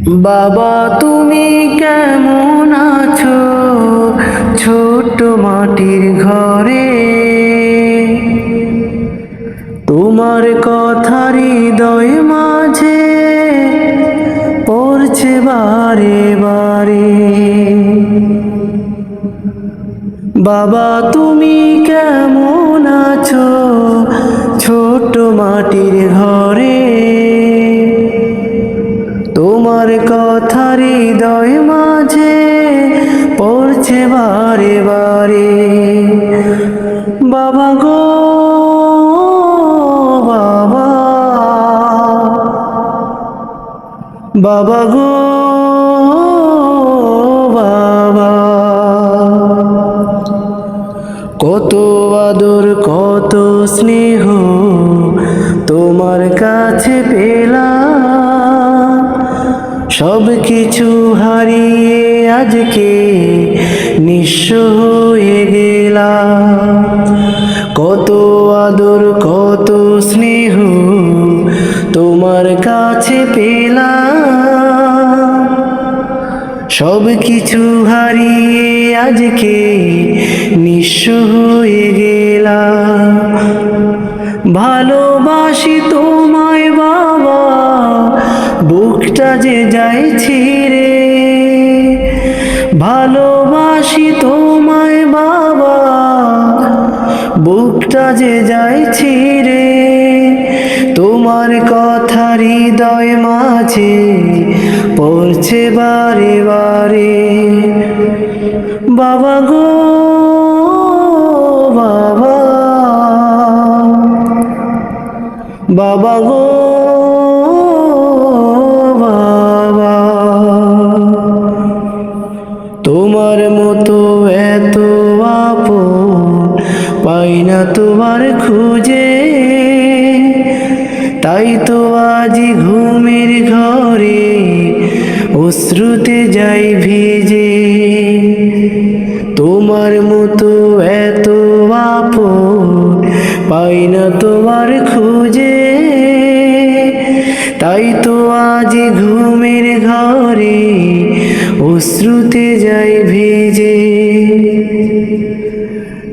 বাবা তুমি কেমন আছো ছোট্ট মাটির ঘরে? তোমার কথা হৃদয় মাঝে পড়ছে বারে বারে। বাবা তুমি কেমন আছো ছোট্ট মাটির ঘরে? তোমার কথা হৃদয় মাঝে পড়ছে বারে বারে। বাবা গো বাবা, বাবা গো বাবা, কত আদর কত স্নেহ তোমার কাছে পেলাম, সব কিছু হারিয়ে আজকে নিঃস্ব হয়ে গেলাম। কত আদর কত স্নেহ তোমার কাছে পেলাম, সব কিছু হারিয়ে আজকে নিঃস্ব হয়ে গেলাম। ভালোবাসি তোমায় বাবা, বুকটা যে যায় ছিঁড়ে। ভালোবাসি তোমায় বাবা, বুকটা যে যায় ছিঁড়ে। তোমার কথা হৃদয় মাঝে পড়ছে বারে বারে। বাবা গো বাবা, বাবা গো বাবা, তোমার মতো এত আপন পাই না তোমার খুঁজে। তাই তো আজি ঘুমের ঘরে অশ্রুতে যাই ভিজে। তোমার মতো এত আপন পাই না তোমার খুঁজে। তাই তো আজি ঘুমের ঘরে অশ্রুতে যাই ভিজে।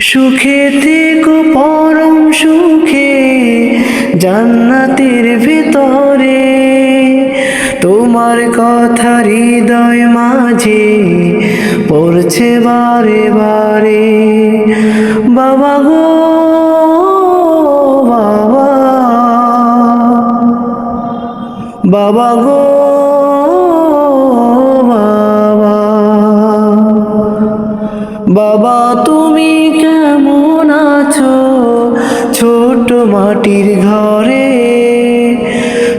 সুখে থেকো পরম সুখে জান্নাতের ভিতরে। তোমার কথা হৃদয় মাঝে পড়ছে বারে বারে। বাবা গো বাবা, বাবা গো বাবা, বাবা তুমি কেমন আছো ছোট মাটির ঘরে?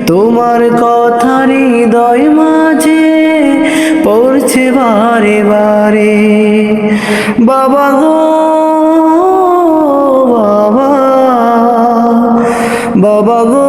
তোমার কথা হৃদয় মাঝে পড়ছে বারে বারে। বাবা গো বাবা, বাবা গো